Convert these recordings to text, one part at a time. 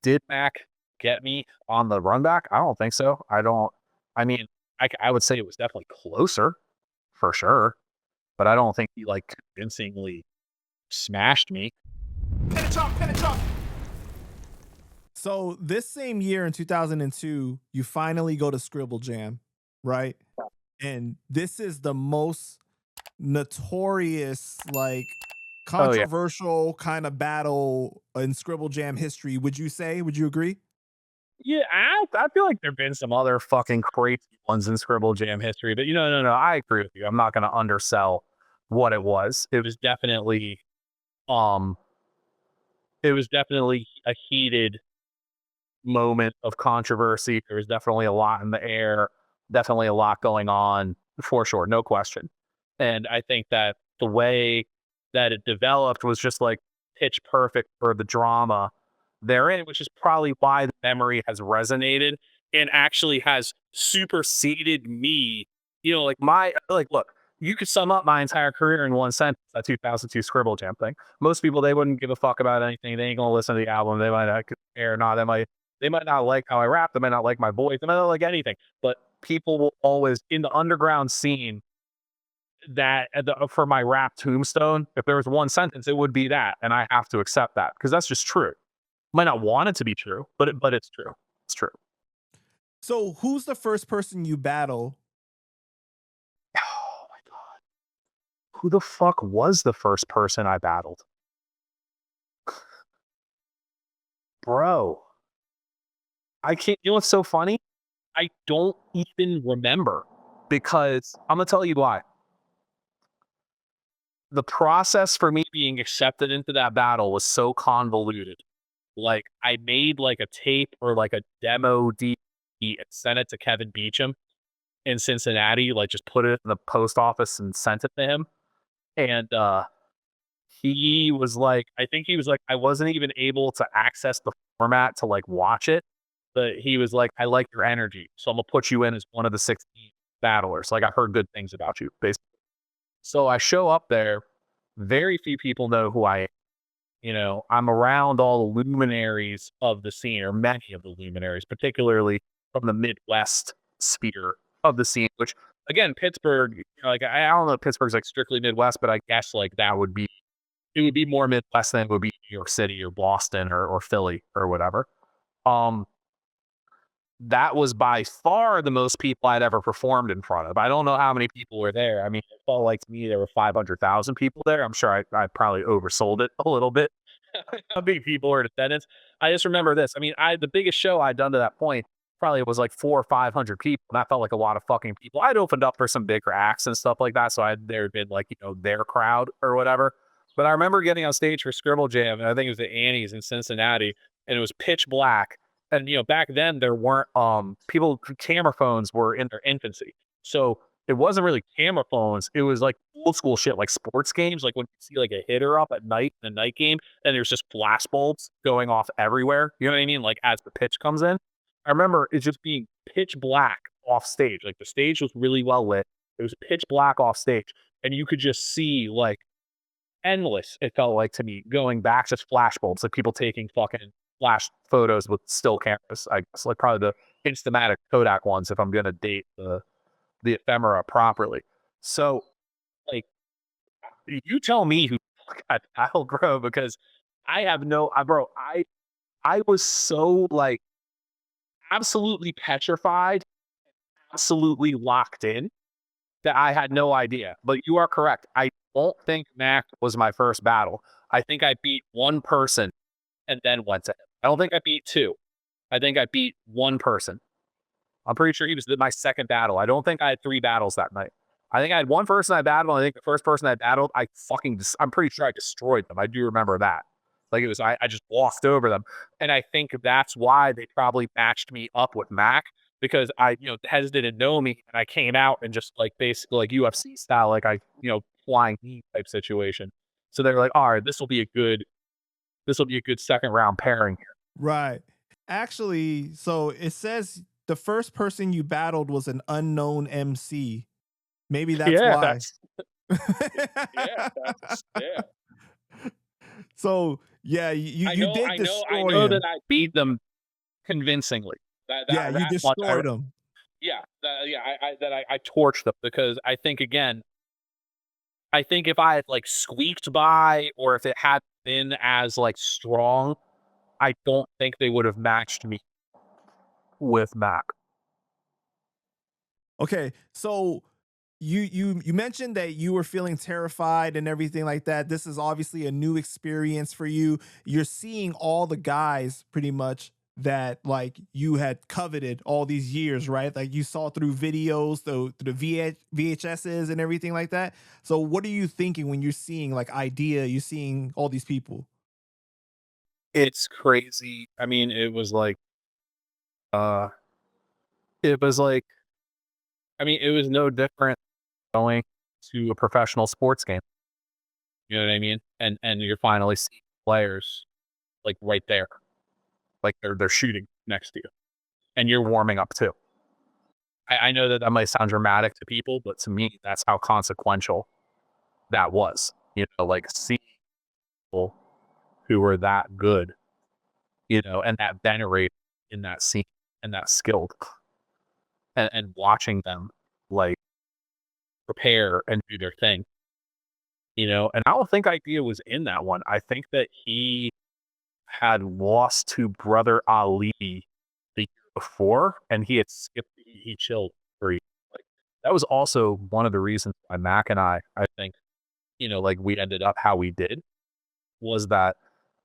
did Mac get me on the run back? I don't think so. I mean, I would say it was definitely closer for sure, but I don't think he like convincingly smashed me. So this same year in 2002, you finally go to Scribble Jam, right? And this is the most notorious, like Oh yeah. controversial kind of battle in Scribble Jam history. Would you say? Would you agree? Yeah, I feel like there've been some other fucking crazy ones in Scribble Jam history, but no, I agree with you. I'm not gonna undersell what it was. Um it was definitely a heated moment of controversy. There was definitely a lot in the air, definitely a lot going on for sure, no question. And I think that the way that it developed was just like pitch perfect for the drama therein, which is probably why the memory has resonated and actually has superseded me. Look, you could sum up my entire career in one sentence, that 2002 Scribble Jam thing. Most people, they wouldn't give a fuck about anything. They ain't gonna listen to the album. They might not care or not. They might not like how I rap. They might not like my voice. They might not like anything. But people will always in the underground scene for my rap tombstone. If there was one sentence, it would be that, and I have to accept that because that's just true. Might not want it to be true, but it's true. It's true. So who's the first person you battle? Oh my god, who the fuck was the first person I battled, bro? I can't. You know what's so funny? I don't even remember because I'm gonna tell you why. The process for me being accepted into that battle was so convoluted. Like I made like a tape or like a demo DVD and sent it to Kevin Beecham in Cincinnati, like just put it in the post office and sent it to him. And he was like, I think he was like, I wasn't even able to access the format to like watch it, but he was like, I like your energy. So I'm gonna put you in as one of the 16 battlers. Like I've heard good things about you, basically. So I show up there. Very few people know who I am. I'm around all the luminaries of the scene, or many of the luminaries, particularly from the Midwest sphere of the scene, which again, Pittsburgh, like I don't know if Pittsburgh's like strictly Midwest, but I guess like it would be more Midwest than it would be New York City or Boston or Philly or whatever. Um, that was by far the most people I'd ever performed in front of. I don't know how many people were there. I mean, it felt like to me there were 500,000 people there. I'm sure I probably oversold it a little bit. How many people were in attendance? I just remember this. I mean, the biggest show I'd done to that point probably was like 400 or 500 people. And that felt like a lot of fucking people. I'd opened up for some bigger acts and stuff like that, so there had been like their crowd or whatever. But I remember getting on stage for Scribble Jam, and I think it was the Annie's in Cincinnati, and it was pitch black. And back then there weren't camera phones were in their infancy. So it wasn't really camera phones. It was like old school shit, like sports games, like when you see like a hitter up at night in a night game, and there's just flash bulbs going off everywhere. You know what I mean? Like as the pitch comes in. I remember it just being pitch black off stage. Like the stage was really well lit. It was pitch black off stage. And you could just see like endless, it felt like to me, going back to flash bulbs, like people taking fucking flash photos with still cameras. I guess like probably the Instamatic Kodak ones if I'm gonna date the ephemera properly. So like you tell me who got battle, bro, because I have bro, I was so like absolutely petrified, absolutely locked in that I had no idea. But you are correct. I don't think Mac was my first battle. I think I beat one person and then went to him. I don't think I beat two. I think I beat one person. I'm pretty sure he was my second battle. I don't think I had three battles that night. I think I had one person I battled. I think the first person I battled, I'm pretty sure I destroyed them. I do remember that. Like I just walked over them. And I think that's why they probably matched me up with Mac because Hez didn't know me and I came out and just like basically like UFC style, like flying knee type situation. So they were like, all right, this will be a good second round pairing here. Right. Actually, so it says the first person you battled was an unknown MC. Maybe that's Yeah, why. that's yeah. Yeah, you did I destroy know that him. I beat them convincingly. Yeah, you That much destroyed him. yeah, I torched them because I think again, I think if I had like squeaked by or if it had been as like strong, I don't think they would have matched me with Mac. Okay, so you mentioned that you were feeling terrified and everything like that. This is obviously a new experience for you. You're seeing all the guys pretty much that like you had coveted all these years, right? Like you saw through videos, through the VHSs and everything like that. So what are you thinking when you're seeing like Idea, you're seeing all these people? It's crazy. I mean, uh it was like I mean, it was no different going to a professional sports game. You know what I mean? And you're finally seeing players like right there. Like they're shooting next to you. And you're warming up too. I know that that might sound dramatic to people, but to me, that's how consequential that was. You know, like seeing people who were that good, you know, and that venerate in that scene and that skilled and watching them like prepare and do their thing, you know. And I don't think Idea was in that one. I think that he had lost to Brother Ali the year before, and he had skipped. He chilled for like that was also one of the reasons why Mac and I think, you know, like we ended up how we did was that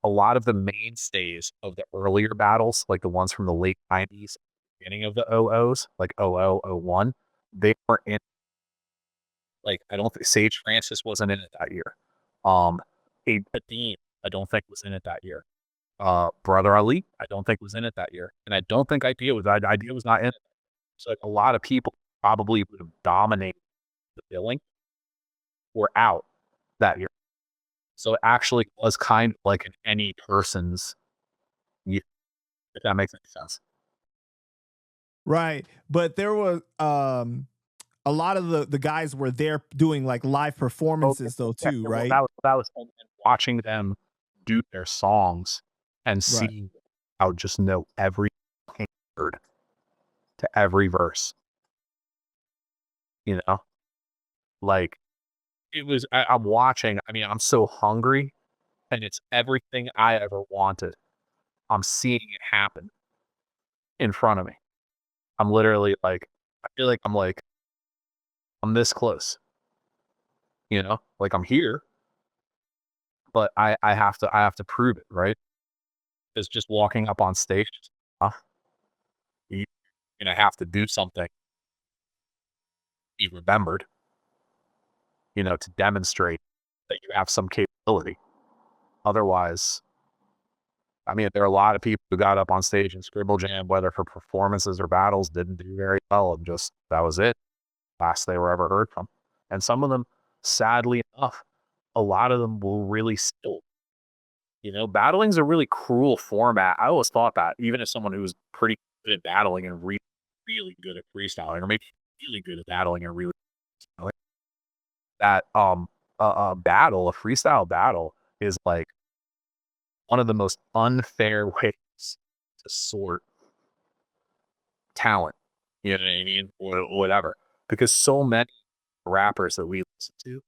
a lot of the mainstays of the earlier battles, like the ones from the late 90s, beginning of the OOs, like 0001, they weren't in. Like, I don't think Sage Francis wasn't in it that year. Abe Padim, I don't think was in it that year. Brother Ali, I don't think was in it that year, and I don't think Idea was not in it. So like a lot of people probably would have dominated the billing were out that year. So it actually was kind of like an any person's year, if that makes any sense. Right. But there was a lot of the guys were there doing like live Oh performances though yeah, too, yeah, well right? that was and watching them do their songs and Right. seeing how just know every fucking word to every verse, you know? Like I'm watching, I mean, I'm so hungry and it's everything I ever wanted. I'm seeing it happen in front of me. I'm literally like, I feel like I'm this close, you know? Like I'm here, but I have to prove it, right? It's just walking up on stage, uh, you're gonna have to do something, be remembered, you know, to demonstrate that you have some capability. Otherwise, I mean, there are a lot of people who got up on stage in Scribble Jam, whether for performances or battles, didn't do very well, and just that was it. Last they were ever heard from. And some of them, sadly enough, a lot of them will really still. You know, battling's a really cruel format. I always thought that, even as someone who was pretty good at battling and really good at freestyling, or maybe really good at battling and really freestyling, that a battle, a freestyle battle, is like one of the most unfair ways to sort talent. You know what I mean? Or whatever. Because so many rappers that we listen to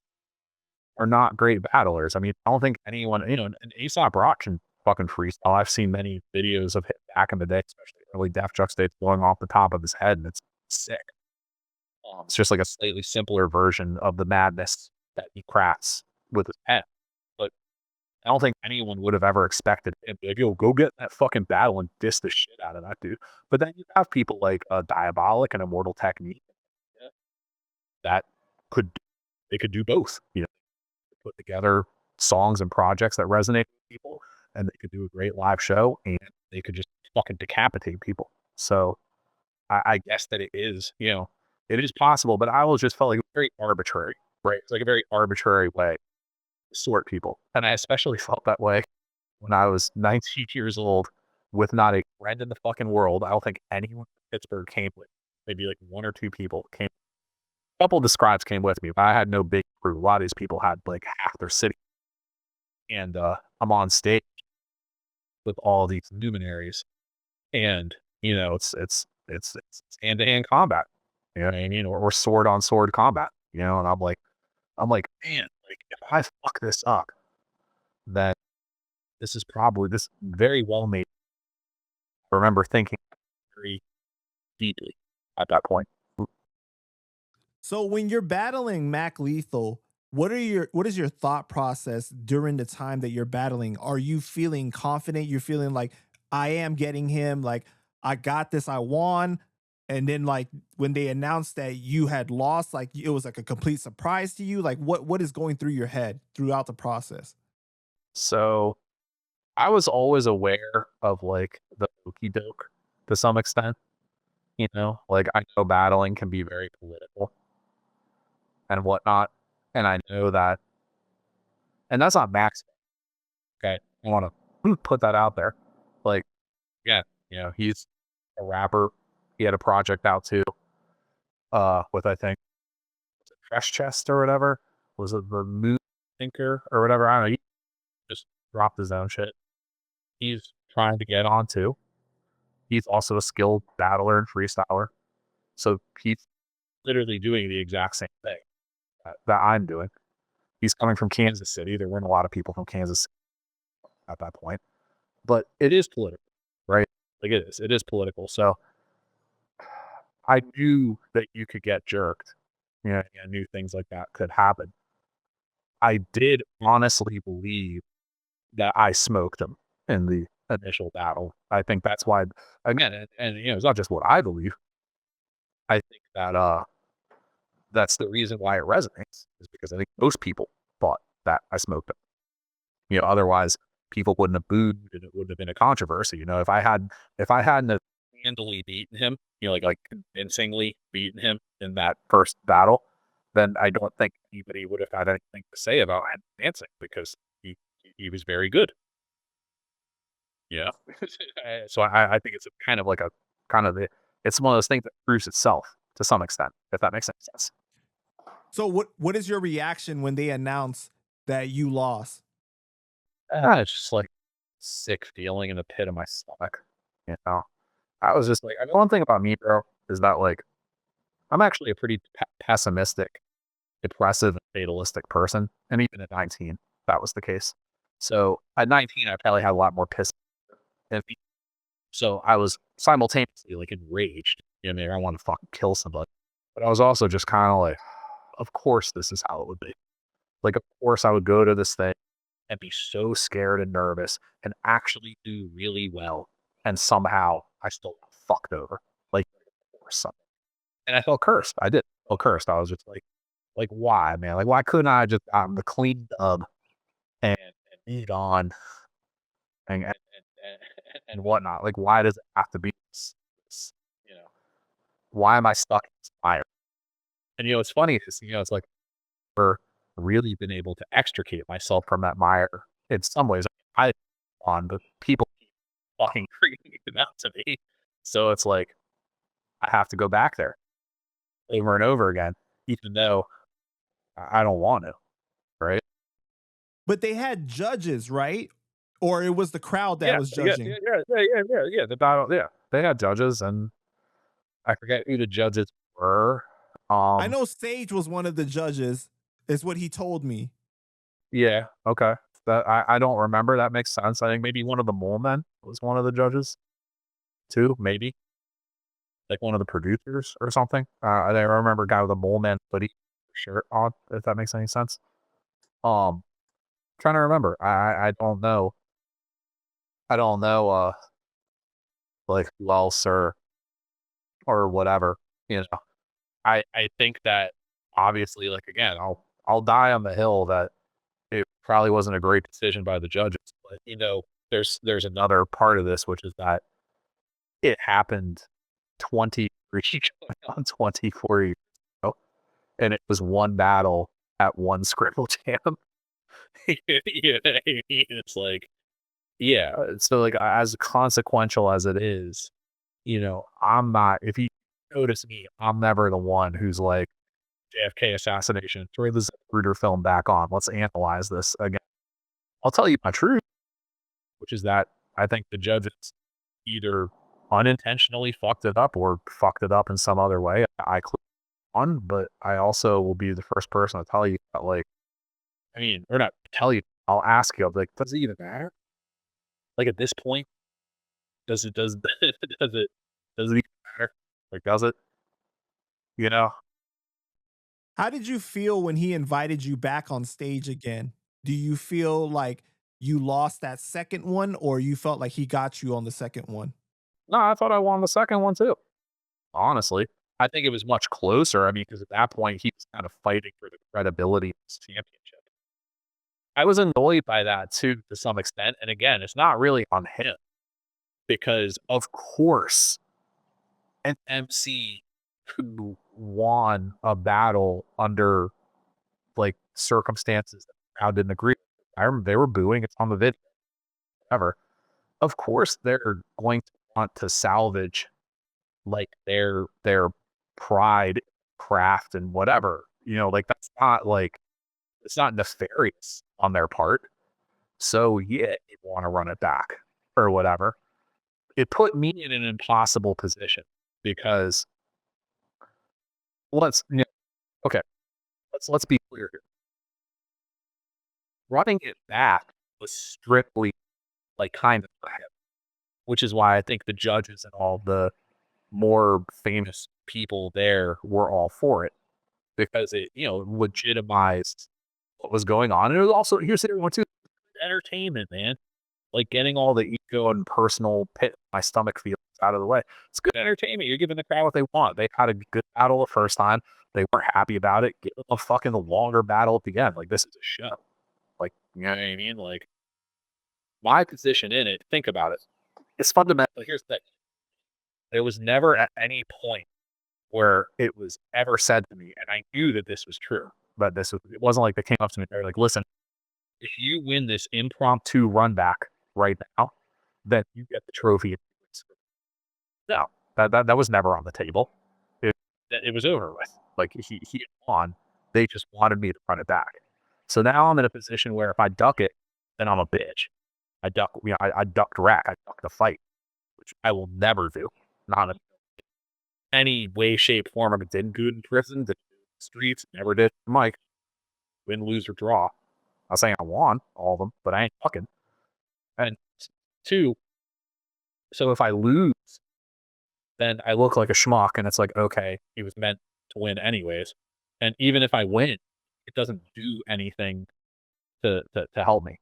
are not great battlers. I mean, I don't think anyone, you know, and Aesop Rock can fucking freestyle. I've seen many videos of him back in the day, especially early Def Chuck states blowing off the top of his head, and it's sick. It's just like a slightly simpler version of the madness that he crafts with his pen. But I don't think anyone would have ever expected him to be like, yo, go get that fucking battle and diss the shit out of that dude. But then you have people like Diabolic and Immortal Technique that could they could do both. You know, put together songs and projects that resonate with people, and they could do a great live show, and they could just fucking decapitate people. So I guess that it is, you know, it is possible, but I always just felt like very arbitrary, right? It's like a very arbitrary way to sort people. And I especially felt that way when I was 19 years old with not a friend in the fucking world. I don't think anyone in Pittsburgh came with, maybe like one or two people came. A couple of the scribes came with me, but I had no big crew. A lot of these people had like half their city. And I'm on stage. with all these luminaries, and it's hand to hand combat. You know what I mean? Or sword on sword combat. And I'm like, man, like if I fuck this up, then this very well made. I remember thinking very deeply at that point. So when you're battling Mac Lethal, what is your thought process during the time that you're battling? Are you feeling confident? You're feeling like I am getting him, like I got this, I won. And then like when they announced that you had lost, like it was like a complete surprise to you. Like what is going through your head throughout the process? So I was always aware of like the okey doke to some extent. Like I know battling can be very political and whatnot, and I know that, and that's not Max. Okay, I want to put that out there. Like, yeah, he's a rapper. He had a project out too, with I think Fresh Chest or whatever. Was it the Moon Thinker or whatever? I don't know. He just dropped his own shit. He's trying to get on too. He's also a skilled battler and freestyler. So he's literally doing the exact same thing that I'm doing. He's coming from Kansas City. There weren't a lot of people from Kansas City at that point, but it is political, right? Like it is. It is political. So I knew that you could get jerked. I knew things like that could happen. I did honestly believe that I smoked him in the initial battle. I think that's why, again, and it's not just what I believe. I think that that's the reason why it resonates, is because I think most people thought that I smoked him. Otherwise people wouldn't have booed and it wouldn't have been a controversy. If I hadn't have handily beaten him, like convincingly beaten him in that first battle, then I don't think anybody would have had anything to say about him dancing, because he was very good. Yeah. So I think it's a kind of like a kind of the it's one of those things that proves itself to some extent, if that makes any sense. So what is your reaction when they announce that you lost? It's just like sick feeling in the pit of my stomach. You know, I was just like, I mean, one thing about me, bro, is that like I'm actually a pretty pessimistic, depressive, and fatalistic person, and even at 19, that was the case. So at 19, I probably had a lot more piss in me. So I was simultaneously like enraged. I want to fucking kill somebody, but I was also just kind of like, of course, this is how it would be. Like, of course, I would go to this thing and be so scared and nervous and actually do really well. And somehow I still got fucked over. Like, or something. And I felt cursed. I did feel cursed. I was just like, why, man? Like, why couldn't I just gotten the clean dub and eat on and whatnot? Like, why does it have to be this, you know, why am I stuck in this fire? And, it's funny is, it's like, never really been able to extricate myself from that mire in some ways. I on, but people keep fucking bringing them out to me. So it's like I have to go back there over and over again, even though I don't want to. Right? But they had judges, right? Or it was the crowd that Yeah, was yeah, yeah, judging? yeah, yeah, yeah, yeah, yeah. The battle, yeah. They had judges, and I forget who the judges were. I Um, know Sage was one of the judges, is what he told me. yeah, okay. That I don't remember. That makes sense. I think maybe one of the mole men was one of the judges too. Maybe. Like one of the producers or something. I remember a guy with a mole man hoodie shirt on, if that makes any sense. Um, trying to remember. I don't know. I don't know. Like who else or whatever. You know. I think that obviously, like again, I'll die on the hill that it probably wasn't a great decision by the judges, but there's another part of this, which is that it happened 23 going on 24 years ago. And it was one battle at one Scribble Jam. You know what I mean? It's like, yeah. So like as consequential as it is, I'm not. If you notice me, I'm never the one who's like JFK assassination. Throw the Zapruder film back on. Let's analyze this again. I'll tell you my truth, which is that I think the judges either unintentionally fucked it up or fucked it up in some other way. I clearly won, but I also will be the first person to tell you that, like, I mean, or not tell you, I'll ask you, I'll be like, does it even matter? Like at this point, does does it even matter? Like, does it? You know? How did you feel when he invited you back on stage again? Do you feel like you lost that second one, or you felt like he got you on the second one? No, I thought I won the second one too. Honestly, I think it was much closer. I mean, because at that point he was kind of fighting for the credibility of this championship. I was annoyed by that too, to some extent. And again, it's not really on him because, of course, an MC who won a battle under like circumstances that the crowd didn't agree with. I remember they were booing. It's on the video. Ever. Of course, they're going to want to salvage like their pride, craft, and whatever. You know, like that's not like it's not nefarious on their part. So yeah, you want to run it back or whatever. It put me in an impossible position because okay, let's be clear here. Running it back was strictly like kind of for him, which is why I think the judges and all the more famous people there were all for it because it, legitimized what was going on. And it was also, here's the other one too, entertainment, man. Like getting all the ego and personal pit my stomach feelings out of the way. It's good entertainment. You're giving the crowd what they want. They had a good battle the first time. They weren't happy about it. Give them a fucking longer battle at the end. Like this is a show. Like, you know what I mean? Like my position in it, think about it. It's fundamental. Here's the thing. There was never at any point where it was ever said to me, and I knew that this was true, but it wasn't like they came up to me and they were like, listen, if you win this impromptu run back right now, then you get the trophy. No, that was never on the table. It, it was over with. Like he won. They just wanted me to run it back. So now I'm in a position where if I duck it, then I'm a bitch. I ducked rack. I ducked the fight, which I will never do. Not in any way, shape, form. I didn't do it in prison, didn't do it in the streets, never did. Mike, win, lose, or draw. I'm saying I won all of them, but I ain't fucking. And two, so if I lose, then I look like a schmuck, and it's like, okay, he was meant to win anyways. And even if I win, it doesn't do anything to help me,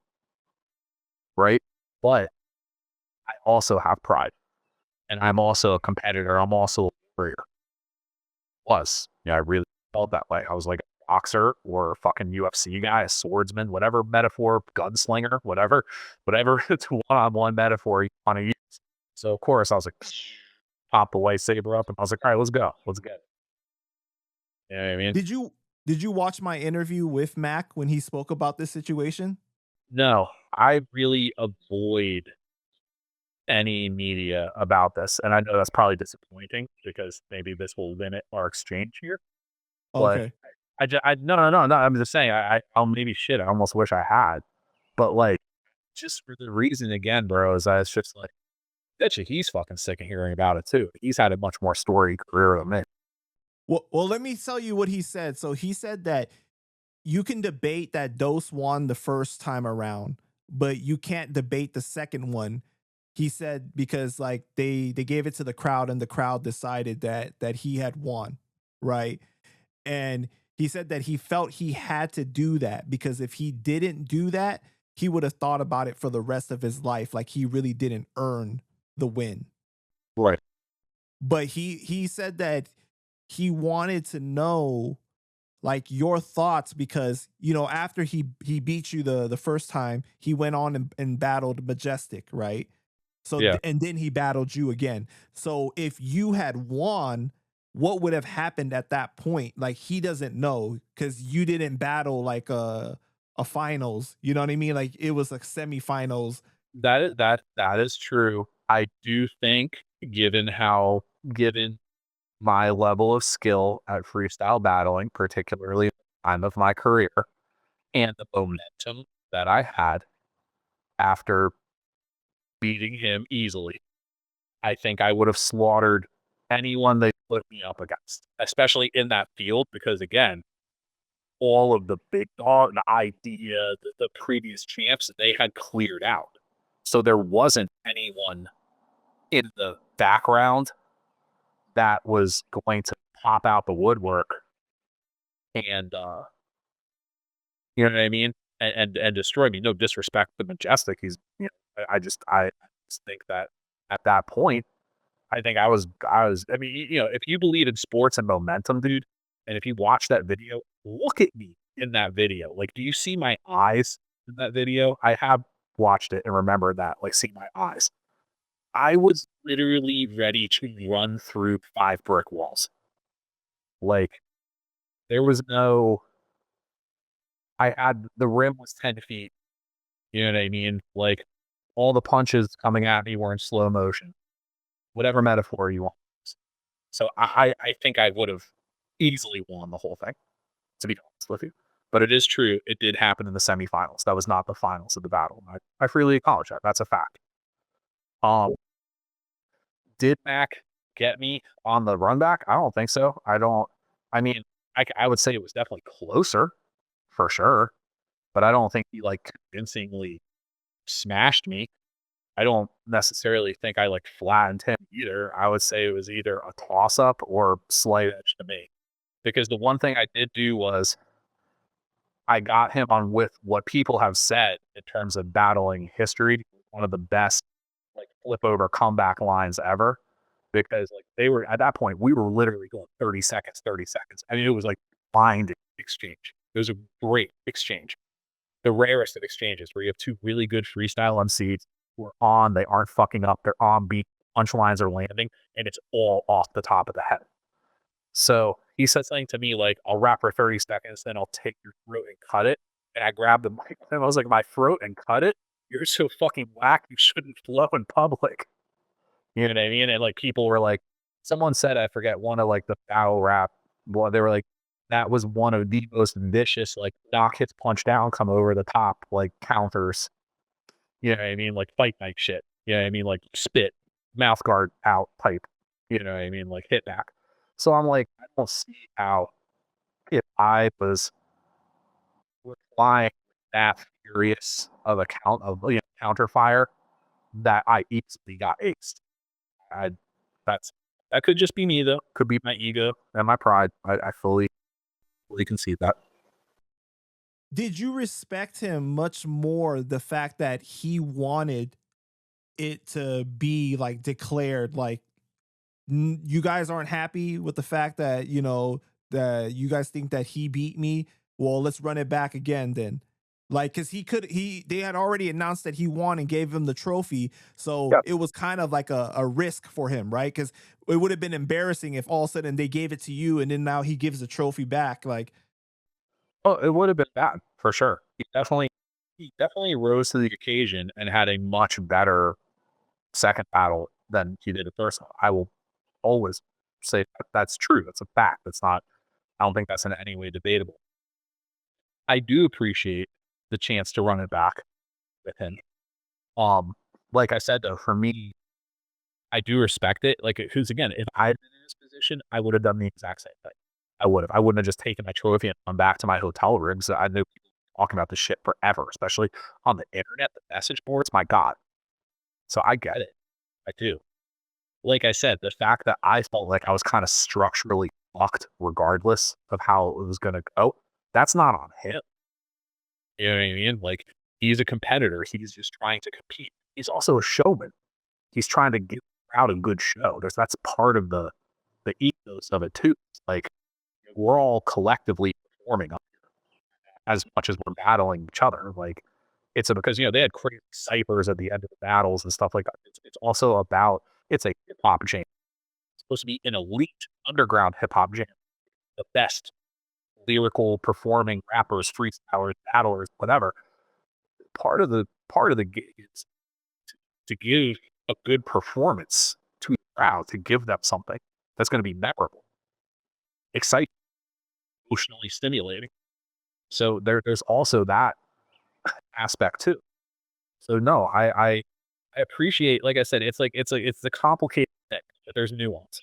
right? But I also have pride, and I'm also a competitor. I'm also a warrior. Plus, yeah, I really felt that way. I was like a boxer or a fucking UFC guy, a swordsman, whatever metaphor, gunslinger, whatever it's one-on-one metaphor you want to use. So of course I was like, pop the lightsaber up, and I was like, all right, let's go, let's get it. You know what I mean? Did you watch my interview with Mac when he spoke about this situation? No, I really avoid any media about this, and I know that's probably disappointing because maybe this will limit our exchange here. But Okay. no. I'm just saying, I'll maybe shit. I almost wish I had, but like, just for the reason again, bro, is that it's just like, bet you he's fucking sick of hearing about it too. He's had a much more storied career than me. Well, let me tell you what he said. So he said that you can debate that Dose won the first time around, but you can't debate the second one. He said because like they gave it to the crowd and the crowd decided that he had won, right? And he said that he felt he had to do that because if he didn't do that, he would have thought about it for the rest of his life like he really didn't earn the win. Right. But he said that he wanted to know like your thoughts because after he beat you the first time he went on and battled Majestic, right? So Yeah. and then he battled you again. So if you had won, what would have happened at that point? Like he doesn't know because you didn't battle like a finals, you know what I mean? Like it was like semifinals. That is true. I do think, given my level of skill at freestyle battling, particularly at the time of my career, and the momentum that I had after beating him easily. I think I would have slaughtered anyone they put me up against, especially in that field, because again, all of the big dog, the idea, the previous champs, they had cleared out. So there wasn't anyone in the background that was going to pop out the woodwork and you know what I mean? And destroy me. No disrespect to Majestic. He's I just think that at that point, I was I mean, if you believe in sports and momentum, dude, and if you watch that video, look at me in that video. Like, do you see my eyes in that video? I have watched it and remember that, like, see my eyes. I was literally ready to run through 5 brick walls. Like, there was no I had the rim was 10 feet. You know what I mean? Like, all the punches coming at me were in slow motion, whatever metaphor you want. So I think I would have easily won the whole thing, to be honest with you. But it is true, it did happen in the semifinals. That was not the finals of the battle. I freely acknowledge that. That's a fact. Um, did Mac get me on the run back? I don't think so. I mean, I would say it was definitely closer for sure, but I don't think he like convincingly smashed me. I don't necessarily think I like flattened him either. I would say it was either a toss up or slight edge to me. Because the one thing I did do was I got him on with what people have said in terms of battling history, one of the best like flip over comeback lines ever. Because like they were at that point, we were literally going 30 seconds, 30 seconds. I mean, it was like blind exchange. It was a great exchange. The rarest of exchanges where you have two really good freestyle MCs who are on, they aren't fucking up, they're on beat, punchlines are landing, and it's all off the top of the head. So he said something to me like, I'll rap for 30 seconds, then I'll take your throat and cut it. And I grabbed the mic and I was like, my throat and cut it? You're so fucking whack. You shouldn't flow in public. You know what I mean? And like people were like, someone said, I forget, one of like the battle rap, well, they were like, that was one of the most vicious, like knock hits punch down, come over the top, like counters. You know what I mean? Like fight night shit. You know what I mean? Like spit, mouth guard out type. You know what I mean? Like hit back. So I'm like, I don't see how if I was replying that furious of a counter fire that I easily got aced. I that's that could just be me though. Could be my ego and my pride. I fully concede that. Did you respect him much more the fact that he wanted it to be like declared like you guys aren't happy with the fact that that you guys think that he beat me, well let's run it back again then, like because they had already announced that he won and gave him the trophy, so Yeah. it was kind of like a risk for him, right? Because it would have been embarrassing if all of a sudden they gave it to you and then now he gives the trophy back, like. Oh, it would have been bad for sure. He definitely rose to the occasion and had a much better second battle than he did the first one. I will always say that's true. That's a fact. That's not. I don't think that's in any way debatable. I do appreciate the chance to run it back with him. Um, like I said though, for me, I do respect it. Like, who's again, if I had been in his position, I would have done the exact same thing. I would have. I wouldn't have just taken my trophy and gone back to my hotel room. So I know people talking about this shit forever, especially on the internet, the message boards. My God. So I get it. I do. Like I said, the fact that I felt like I was kind of structurally fucked, regardless of how it was going to go, that's not on him. You know what I mean? Like, he's a competitor. He's just trying to compete. He's also a showman. He's trying to give the crowd a good show. That's part of the ethos of it too. It's like we're all collectively performing as much as we're battling each other. Like it's because they had crazy ciphers at the end of the battles and stuff like that. It's also about it's a hip hop jam. It's supposed to be an elite underground hip hop jam. The best lyrical performing rappers, freestylers, battlers, whatever. Part of the gig is to give a good performance to the crowd, to give them something that's going to be memorable, exciting, emotionally stimulating. So there's also that aspect too. So no, I I appreciate, like I said, it's a complicated thing, but there's nuance.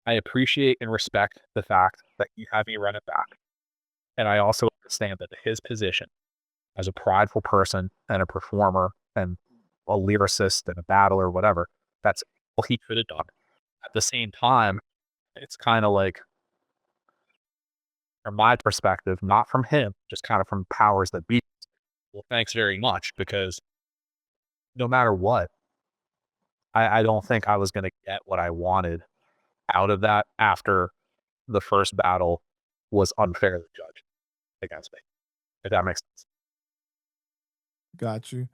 I appreciate and respect the fact that you have me run it back. And I also understand that his position as a prideful person and a performer and a lyricist and a battler, whatever, that's all he could have done. At the same time, it's kind of like, from my perspective, not from him, just kind of from powers that be. Well, thanks very much, because no matter what, I don't think I was going to get what I wanted out of that after the first battle was unfairly judged against me, if that makes sense. Got you.